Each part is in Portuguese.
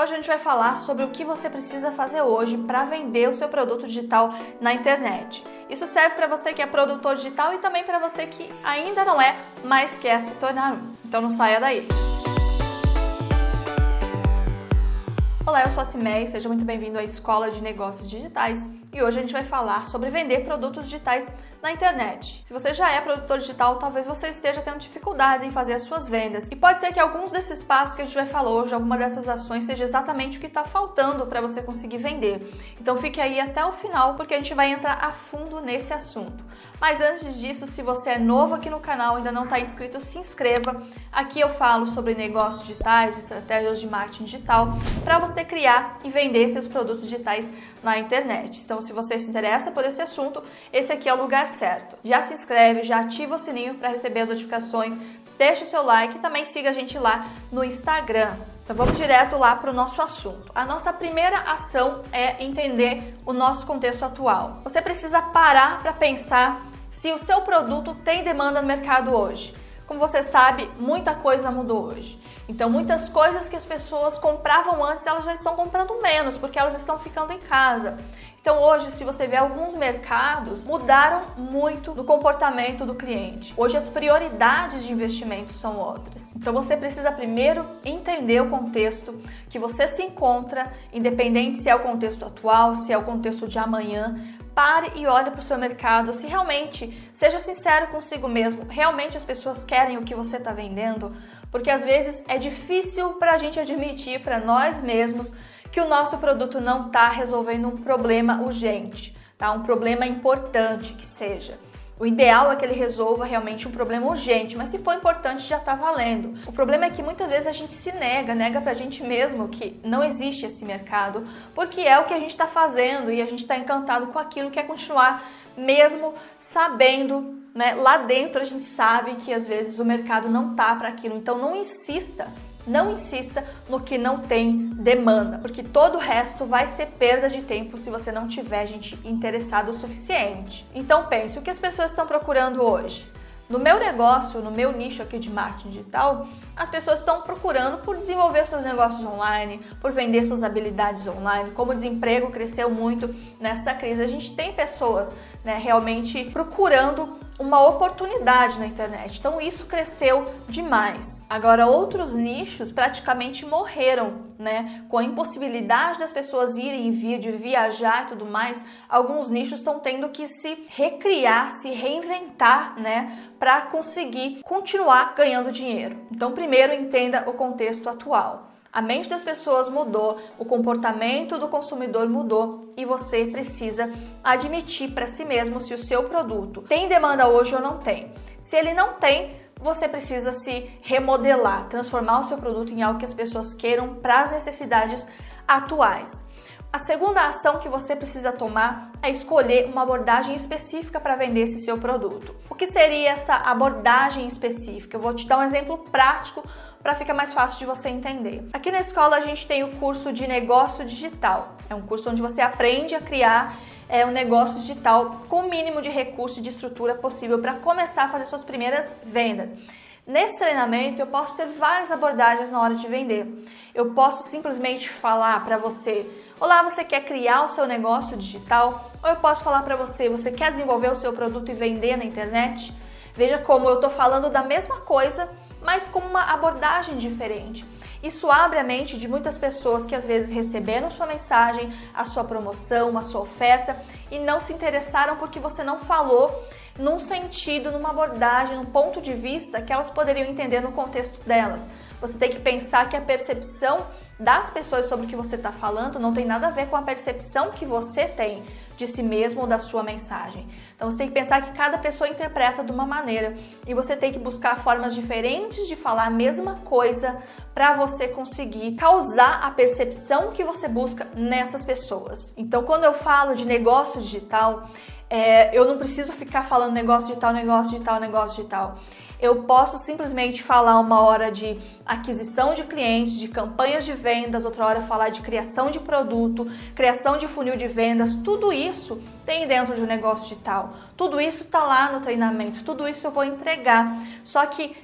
hoje a gente vai falar sobre o que você precisa fazer hoje para vender o seu produto digital na internet. Isso serve para você que é produtor digital e também para você que ainda não é, mas quer se tornar um. Então não saia daí. Olá, eu sou a Cimeia, seja muito bem-vindo à Escola de Negócios Digitais e hoje a gente vai falar sobre vender produtos digitais na internet. Se você já é produtor digital, talvez você esteja tendo dificuldades em fazer as suas vendas e pode ser que alguns desses passos que a gente vai falar hoje, alguma dessas ações, seja exatamente o que está faltando para você conseguir vender. Então fique aí até o final porque a gente vai entrar a fundo nesse assunto. Mas antes disso, se você é novo aqui no canal e ainda não está inscrito, se inscreva. Aqui eu falo sobre negócios digitais, estratégias de marketing digital para você criar e vender seus produtos digitais na internet. Então, se você se interessa por esse assunto, esse aqui é o lugar certo. Já se inscreve, já ativa o sininho para receber as notificações, deixa o seu like e também siga a gente lá no Instagram. Então vamos direto lá para o nosso assunto. A nossa primeira ação é entender o nosso contexto atual. Você precisa parar para pensar se o seu produto tem demanda no mercado hoje. Como você sabe, muita coisa mudou hoje. Então, muitas coisas que as pessoas compravam antes, elas já estão comprando menos, porque elas estão ficando em casa. Então, hoje, se você vê alguns mercados, mudaram muito no comportamento do cliente. Hoje, as prioridades de investimento são outras. Então, você precisa primeiro entender o contexto que você se encontra, independente se é o contexto atual, se é o contexto de amanhã. Pare e olhe para o seu mercado, se realmente, seja sincero consigo mesmo, realmente as pessoas querem o que você está vendendo, porque às vezes é difícil para a gente admitir para nós mesmos que o nosso produto não está resolvendo um problema urgente, tá? Um problema importante que seja. O ideal é que ele resolva realmente um problema urgente, mas se for importante já está valendo. O problema é que muitas vezes a gente se nega pra gente mesmo que não existe esse mercado, porque é o que a gente está fazendo e a gente está encantado com aquilo, quer continuar mesmo sabendo, né? Lá dentro a gente sabe que às vezes o mercado não tá para aquilo, então não insista no que não tem demanda, porque todo o resto vai ser perda de tempo se você não tiver gente interessada o suficiente. Então pense, o que as pessoas estão procurando hoje? No meu negócio, no meu nicho aqui de marketing digital, as pessoas estão procurando por desenvolver seus negócios online, por vender suas habilidades online. Como o desemprego cresceu muito nessa crise, a gente tem pessoas, né, realmente procurando uma oportunidade na internet. Então isso cresceu demais. Agora outros nichos praticamente morreram, né? Com a impossibilidade das pessoas irem e vir, de viajar e tudo mais, alguns nichos estão tendo que se recriar, se reinventar, né? Para conseguir continuar ganhando dinheiro. Então primeiro entenda o contexto atual. A mente das pessoas mudou, o comportamento do consumidor mudou e você precisa admitir para si mesmo se o seu produto tem demanda hoje ou não tem. Se ele não tem, você precisa se remodelar, transformar o seu produto em algo que as pessoas queiram para as necessidades atuais. A segunda ação que você precisa tomar é escolher uma abordagem específica para vender esse seu produto. O que seria essa abordagem específica? Eu vou te dar um exemplo prático para ficar mais fácil de você entender. Aqui na escola a gente tem o curso de negócio digital. É um curso onde você aprende a criar um negócio digital com o mínimo de recurso e de estrutura possível para começar a fazer suas primeiras vendas. Nesse treinamento eu posso ter várias abordagens na hora de vender. Eu posso simplesmente falar para você: olá, você quer criar o seu negócio digital? Ou eu posso falar para você: você quer desenvolver o seu produto e vender na internet? Veja como eu estou falando da mesma coisa, mas com uma abordagem diferente. Isso abre a mente de muitas pessoas que às vezes receberam sua mensagem, a sua promoção, a sua oferta e não se interessaram porque você não falou num sentido, numa abordagem, num ponto de vista que elas poderiam entender no contexto delas. Você tem que pensar que a percepção das pessoas sobre o que você está falando não tem nada a ver com a percepção que você tem de si mesmo ou da sua mensagem. Então você tem que pensar que cada pessoa interpreta de uma maneira e você tem que buscar formas diferentes de falar a mesma coisa para você conseguir causar a percepção que você busca nessas pessoas. Então quando eu falo de negócio digital, eu não preciso ficar falando negócio digital, negócio digital, negócio digital. Eu posso simplesmente falar uma hora de aquisição de clientes, de campanhas de vendas, outra hora falar de criação de produto, criação de funil de vendas, tudo isso tem dentro de um negócio digital. Tudo isso está lá no treinamento, tudo isso eu vou entregar. Só que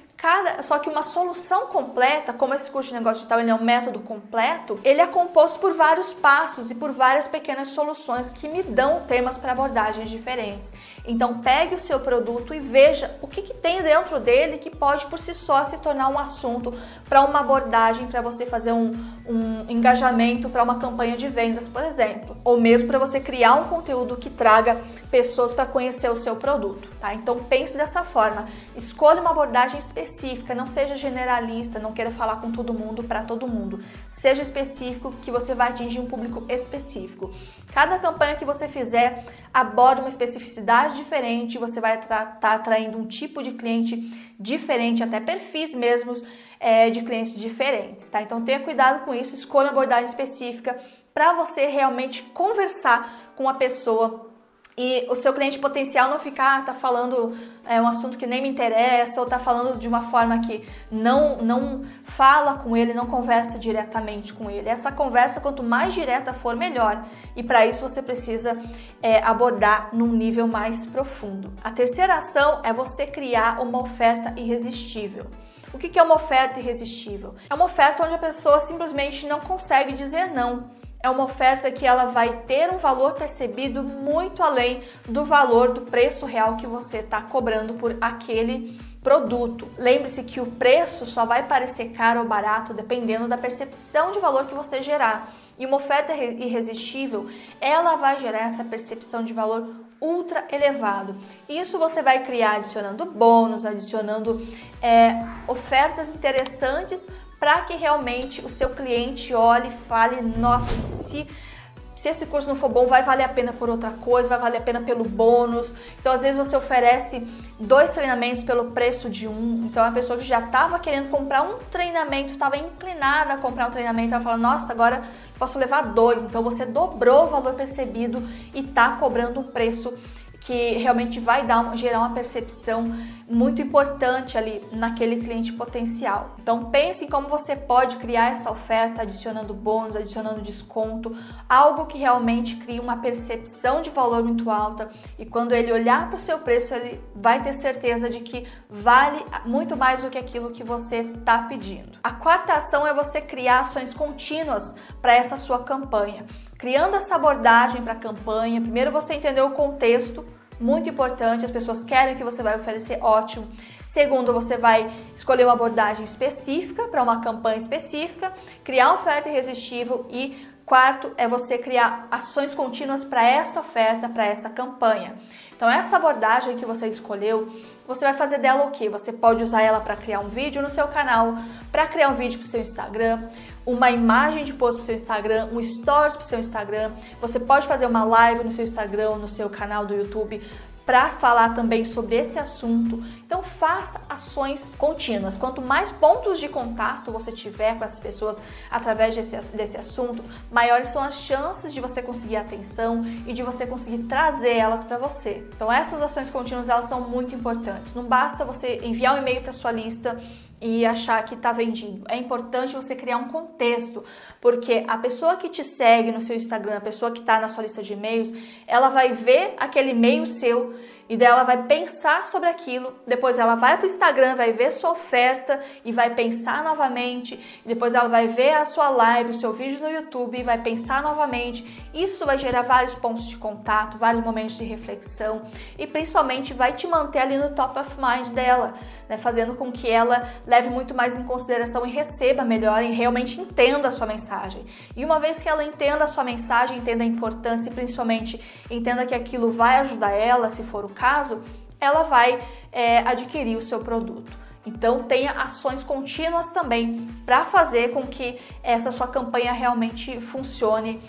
Só que uma solução completa, como esse curso de negócio digital ele é um método completo, ele é composto por vários passos e por várias pequenas soluções que me dão temas para abordagens diferentes. Então pegue o seu produto e veja o que tem dentro dele que pode por si só se tornar um assunto para uma abordagem, para você fazer um engajamento para uma campanha de vendas, por exemplo. Ou mesmo para você criar um conteúdo que traga pessoas para conhecer o seu produto, tá? Então pense dessa forma, escolha uma abordagem específica, não seja generalista, não queira falar com todo mundo para todo mundo. Seja específico, que você vai atingir um público específico. Cada campanha que você fizer aborda uma especificidade diferente, você vai estar atraindo um tipo de cliente diferente, até perfis mesmos de clientes diferentes, tá? Então tenha cuidado com isso, escolha uma abordagem específica para você realmente conversar com a pessoa e o seu cliente potencial não ficar, tá falando um assunto que nem me interessa, ou tá falando de uma forma que não fala com ele, não conversa diretamente com ele. Essa conversa, quanto mais direta for, melhor. E para isso você precisa abordar num nível mais profundo. A terceira ação é você criar uma oferta irresistível. O que é uma oferta irresistível? É uma oferta onde a pessoa simplesmente não consegue dizer não. É uma oferta que ela vai ter um valor percebido muito além do valor do preço real que você está cobrando por aquele produto. Lembre-se que o preço só vai parecer caro ou barato dependendo da percepção de valor que você gerar. E uma oferta irresistível, ela vai gerar essa percepção de valor ultra elevado. Isso você vai criar adicionando bônus, adicionando ofertas interessantes para que realmente o seu cliente olhe e fale, nossa, se esse curso não for bom, vai valer a pena por outra coisa, vai valer a pena pelo bônus. Então, às vezes você oferece 2 treinamentos pelo preço de um. Então, a pessoa que já estava querendo comprar um treinamento, estava inclinada a comprar um treinamento, ela fala, nossa, agora posso levar 2. Então, você dobrou o valor percebido e está cobrando um preço que realmente vai gerar uma percepção muito importante ali naquele cliente potencial. Então pense em como você pode criar essa oferta adicionando bônus, adicionando desconto, algo que realmente crie uma percepção de valor muito alta e quando ele olhar para o seu preço ele vai ter certeza de que vale muito mais do que aquilo que você está pedindo. A quarta ação é você criar ações contínuas para essa sua campanha. Criando essa abordagem para a campanha, primeiro você entender o contexto, muito importante, as pessoas querem o que você vai oferecer, ótimo. Segundo, você vai escolher uma abordagem específica para uma campanha específica, criar uma oferta irresistível e quarto é você criar ações contínuas para essa oferta, para essa campanha. Então essa abordagem que você escolheu, você vai fazer dela o quê? Você pode usar ela para criar um vídeo no seu canal, para criar um vídeo para o seu Instagram, uma imagem de post para o seu Instagram, um stories para o seu Instagram. Você pode fazer uma live no seu Instagram, no seu canal do YouTube, para falar também sobre esse assunto. Então faça ações contínuas. Quanto mais pontos de contato você tiver com essas pessoas através desse assunto, maiores são as chances de você conseguir atenção e de você conseguir trazer elas para você. Então essas ações contínuas elas são muito importantes. Não basta você enviar um e-mail para sua lista e achar que está vendido. É importante você criar um contexto, porque a pessoa que te segue no seu Instagram, a pessoa que está na sua lista de e-mails, ela vai ver aquele e-mail seu e daí ela vai pensar sobre aquilo, depois ela vai para o Instagram, vai ver sua oferta e vai pensar novamente, depois ela vai ver a sua live, o seu vídeo no YouTube e vai pensar novamente. Isso vai gerar vários pontos de contato, vários momentos de reflexão e principalmente vai te manter ali no top of mind dela, né, fazendo com que ela leve muito mais em consideração e receba melhor e realmente entenda a sua mensagem. E uma vez que ela entenda a sua mensagem, entenda a importância e principalmente entenda que aquilo vai ajudar ela, se for o caso, ela vai adquirir o seu produto. Então tenha ações contínuas também para fazer com que essa sua campanha realmente funcione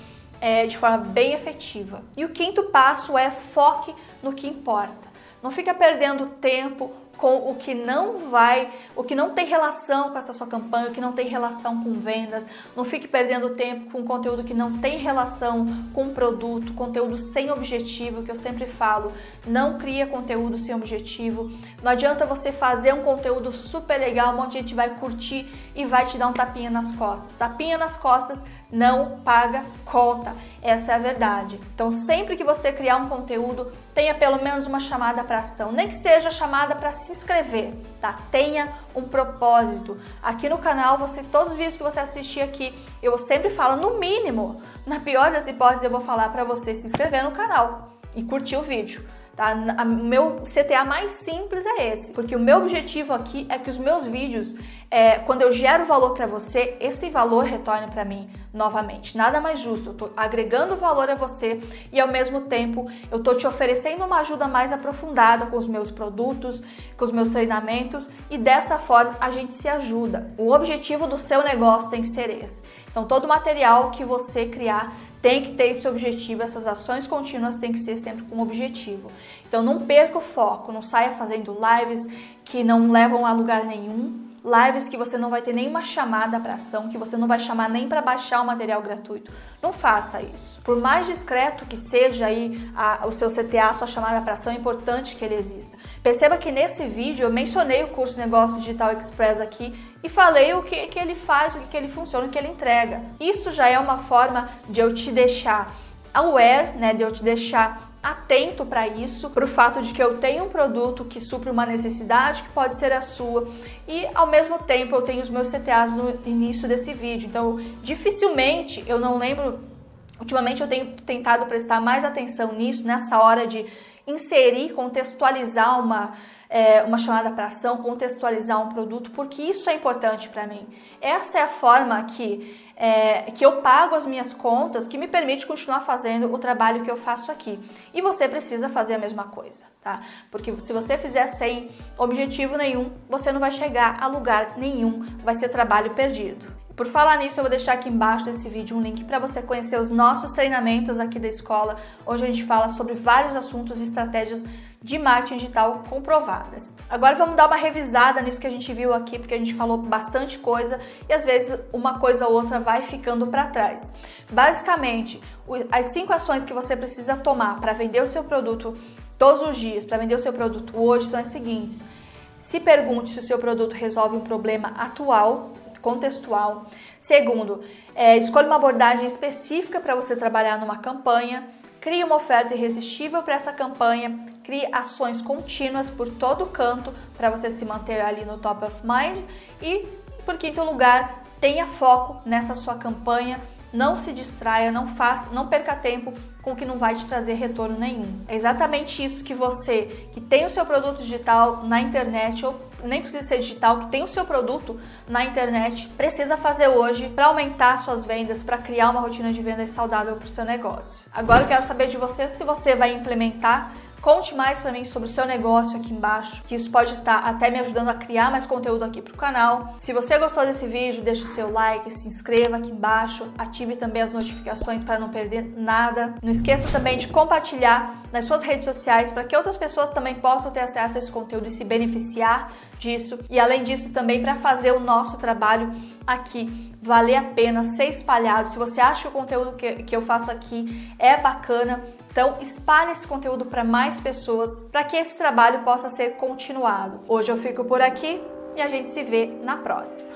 de forma bem efetiva. E o quinto passo é foque no que importa. Não fica perdendo tempo com o que não tem relação com essa sua campanha, o que não tem relação com vendas. Não fique perdendo tempo com conteúdo que não tem relação com o produto, conteúdo sem objetivo, que eu sempre falo, não cria conteúdo sem objetivo. Não adianta você fazer um conteúdo super legal, um monte de gente vai curtir e vai te dar um tapinha nas costas. Tapinha nas costas não paga conta, essa é a verdade. Então sempre que você criar um conteúdo, tenha pelo menos uma chamada para ação, nem que seja chamada para se inscrever, tá? Tenha um propósito. Aqui no canal, todos os vídeos que você assistir aqui, eu sempre falo, no mínimo, na pior das hipóteses, eu vou falar para você se inscrever no canal e curtir o vídeo. Tá? O meu CTA mais simples é esse, porque o meu objetivo aqui é que os meus vídeos, quando eu gero valor para você, esse valor retorne para mim novamente. Nada mais justo, eu tô agregando valor a você e ao mesmo tempo eu tô te oferecendo uma ajuda mais aprofundada com os meus produtos, com os meus treinamentos e dessa forma a gente se ajuda. O objetivo do seu negócio tem que ser esse. Então todo material que você criar tem que ter esse objetivo, essas ações contínuas têm que ser sempre com objetivo. Então não perca o foco, não saia fazendo lives que não levam a lugar nenhum, lives que você não vai ter nenhuma chamada para ação, que você não vai chamar nem para baixar o material gratuito. Não faça isso. Por mais discreto que seja aí o seu CTA, a sua chamada para ação, é importante que ele exista. Perceba que nesse vídeo eu mencionei o curso Negócio Digital Express aqui e falei o que ele faz, o que ele funciona, o que ele entrega. Isso já é uma forma de eu te deixar aware, né, de eu te deixar atento para isso, para o fato de que eu tenho um produto que supre uma necessidade que pode ser a sua e ao mesmo tempo eu tenho os meus CTAs no início desse vídeo. Então dificilmente, eu não lembro, ultimamente eu tenho tentado prestar mais atenção nisso, nessa hora de inserir, contextualizar uma chamada para ação, contextualizar um produto, porque isso é importante para mim. Essa é a forma que eu pago as minhas contas, que me permite continuar fazendo o trabalho que eu faço aqui. E você precisa fazer a mesma coisa, tá? Porque se você fizer sem objetivo nenhum, você não vai chegar a lugar nenhum, vai ser trabalho perdido. Por falar nisso, eu vou deixar aqui embaixo desse vídeo um link para você conhecer os nossos treinamentos aqui da escola. Hoje a gente fala sobre vários assuntos e estratégias de marketing digital comprovadas. Agora vamos dar uma revisada nisso que a gente viu aqui, porque a gente falou bastante coisa e às vezes uma coisa ou outra vai ficando para trás. Basicamente, as 5 ações que você precisa tomar para vender o seu produto todos os dias, para vender o seu produto hoje, são as seguintes. Se pergunte se o seu produto resolve um problema atual, contextual. Segundo, escolha uma abordagem específica para você trabalhar numa campanha. Crie uma oferta irresistível para essa campanha. Crie ações contínuas por todo canto para você se manter ali no top of mind. E, por quinto lugar, tenha foco nessa sua campanha. Não se distraia, não perca tempo com o que não vai te trazer retorno nenhum. É exatamente isso que você, que tem o seu produto digital na internet, ou nem precisa ser digital, que tem o seu produto na internet, precisa fazer hoje para aumentar suas vendas, para criar uma rotina de vendas saudável para o seu negócio. Agora eu quero saber de você se você vai implementar. Conte mais para mim sobre o seu negócio aqui embaixo, que isso pode estar até me ajudando a criar mais conteúdo aqui para o canal. Se você gostou desse vídeo, deixa o seu like, se inscreva aqui embaixo, ative também as notificações para não perder nada. Não esqueça também de compartilhar nas suas redes sociais para que outras pessoas também possam ter acesso a esse conteúdo e se beneficiar disso. E além disso também para fazer o nosso trabalho aqui valer a pena ser espalhado. Se você acha que o conteúdo que eu faço aqui é bacana, então espalhe esse conteúdo para mais pessoas, para que esse trabalho possa ser continuado. Hoje eu fico por aqui e a gente se vê na próxima.